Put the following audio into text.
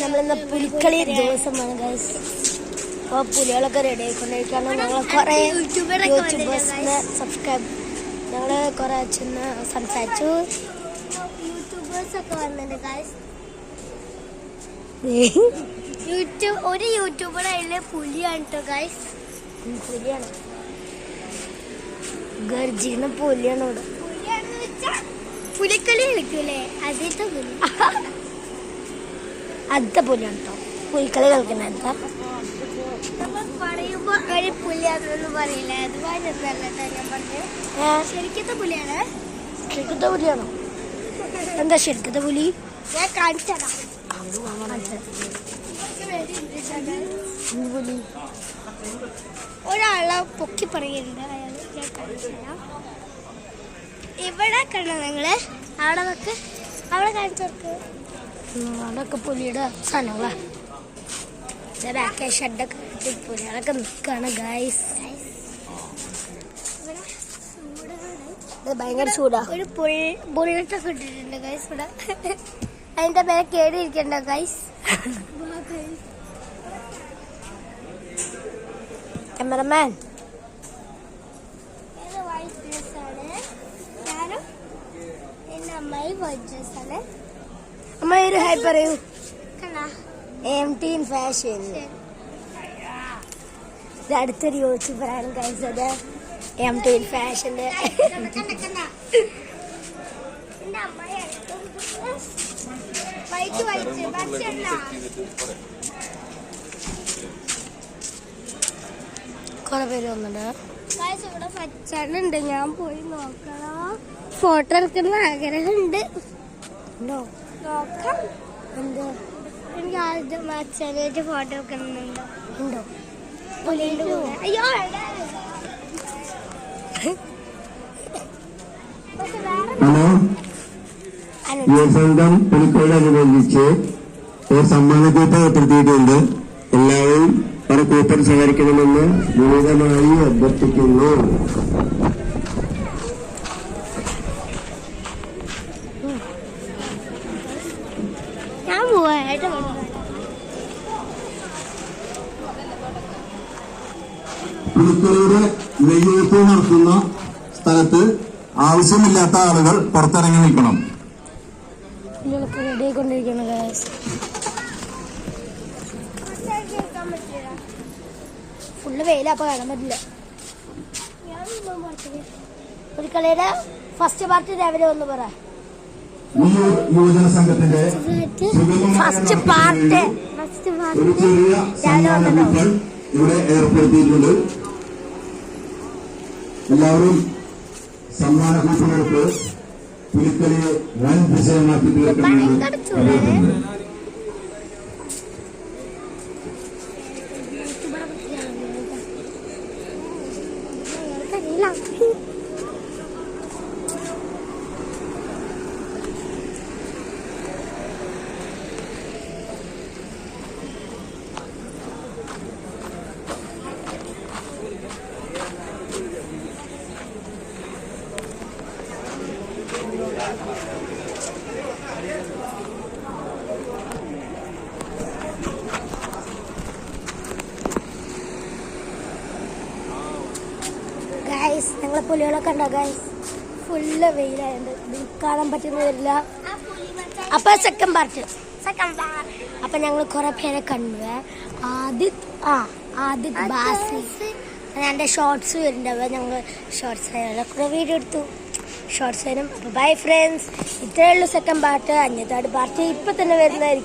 നമ്മളിന്ന് പുലിക്കളി ദിവസമാണ് ഗൈസ്. അപ്പോൾ പുലികളൊക്കെ റെഡി ആയിക്കൊണ്ടിരിക്കുകയാണ്. ഞങ്ങൾ കുറേ യൂട്യൂബേഴ്സിനെ സബ്സ്ക്രൈബ് ഞങ്ങൾ കുറേ ചെന്ന് സംസാരിച്ചു. യൂട്യൂബേഴ്സൊക്കെ വന്നിട്ടുണ്ട് ഗൈസ്. ഒരു യൂട്യൂബർ അതിലെ പുലിയാണ് കേട്ടോ ഗൈസ്. പുലിയാണ്, ഗർജിക്കുന്ന പുലിയാണ് ഇവിടെ. പുലിക്കളി കളിക്കൂലേ, അതിന്റെ പുലി. അടുത്ത പുലിയാണ് കേട്ടോ പുലിക്കളി കളിക്കുന്ന. എന്താ പറയുമ്പോ ഒരു പുലിയാണെന്ന് പറയില്ല, അതുപോലെ ഞാൻ പറഞ്ഞു. ശരിക്കത്തെ പുലിയാണ്. ശരിക്കത്തെ പുലിയാണോ? എന്താ ശരിക്കത്തെ പുലി? ഞാൻ കാണിച്ചതാ. പുലി ഒരാളെ പൊക്കി പറയുന്നുണ്ട്, അയാൾ ഞാൻ കാണിച്ചതാ. ഇവിടെ കണ്ടോ നിങ്ങള്? അവിടെ നോക്ക്, അവിടെ കാണിച്ചോർക്ക്. അവിടെയൊക്കെ പുലിയുടെ സാധനങ്ങളാ. ബാക്കി ഷെഡൊക്കെ ഇട്ട് പുലികളൊക്കെ നിൽക്കുകയാണ് ഗൈസ്. ഭയങ്കര ചൂടാ. ഒരു ബുള്ളറ്റൊക്കെ ഇട്ടിട്ടുണ്ട് ഗൈസ് ഇവിടെ. അതിന്റെ പേരെ കേടിയിരിക്കണ്ടോ ഗൈസ്? ക്യാമറമാൻ വൈറ്റ് ഡ്രസ് ആണ്. ഞാനും എന്റെ അമ്മായി വൈറ്റ് ഡ്രസ് ആണ്. അമ്മ ഒരു ഹായ് പറയൂ. കണ്ടാ MT ഫാഷൻ. ഇത് അടുത്തൊരു യൂട്യൂബറാണ് ഗൈസ്. അത് MT ഫാഷന്റെ. കുറെ പേര് വന്നിട്ട് ഇവിടെ പച്ചാടുണ്ട്. ഞാൻ പോയി നോക്കണം. ഫോട്ടോ എടുക്കുന്ന ആഗ്രഹമുണ്ട്. നോക്കാം. എന്താ എനിക്ക് ആദ്യം അച്ഛനായിട്ട് ഫോട്ടോ എടുക്കണമെന്നുണ്ടോ? ഉണ്ടോ? പുലിയുടെ കൂടെ. അയ്യോ ഹലോ, യുവസംഘം പുലിക്കളിയോടനുബന്ധിച്ച് ഒരു സമ്മാനക്കൂപ്പൺ ഏർപ്പെടുത്തിയിട്ടുണ്ട്. എല്ലാവരും ഒരു കൂപ്പൺ സഹകരിക്കണമെന്ന് വിനീതമായി അഭ്യർത്ഥിക്കുന്നു. ഞാൻ പോവാട്ടോ. പുലിക്കളിയുടെ നെയ്യെഴുത്ത് നടത്തുന്ന സ്ഥലത്ത് ആവശ്യമില്ലാത്ത ആളുകൾ പുറത്തിറങ്ങി നിൽക്കണം. പുലികളൊക്കെ റെഡി ആയിക്കൊണ്ടിരിക്കുകയാണ് ഗൈസ്. ഫുള്ള് വെയില, അപ്പൊ കാണാൻ പറ്റില്ല. പുലിക്കളിയുടെ ഫസ്റ്റ് പാർട്ട് രാവിലെ ഒന്ന് പറ. യുവജന സംഘത്തിന്റെ ഫസ്റ്റ് പാർട്ട് ഒരു ചെറിയ സമ്മാന കൂപ്പൺ ഇവിടെ ഏർപ്പെടുത്തിയിട്ടുണ്ട്. എല്ലാവരും സമ്മാന കൂപ്പൺ എടുത്ത് പുലിക്കളിയെ വൻ വിജയമാക്കി തീർക്കണമെന്ന്. ഗൈസ് ഞങ്ങളെ പുലികളൊക്കെ ഉണ്ടോ ഗൈസ്? ഫുള്ള് വെയിലായുണ്ട്, കാണാൻ പറ്റുന്ന വരില്ല. അപ്പൊ സെക്കൻഡ് പാർട്ട്. അപ്പൊ ഞങ്ങൾ കുറെ പേരെ കണ്ടു. ആദിത് ബാസി എൻ്റെ ഷോർട്സ് വരുന്നുണ്ടാവുക. ഞങ്ങൾ ഷോർട്സ് കൂടെ വീഡിയോ എടുത്തു. ഷോർട്സ് വരും. അപ്പോൾ ബൈ ഫ്രണ്ട്സ്, ഇത്രയേ ഉള്ളൂ സെക്കൻഡ് പാർട്ട്. അഞ്ഞത്താട് പാർട്ട് ഇപ്പം തന്നെ വരുന്നതായിരിക്കും.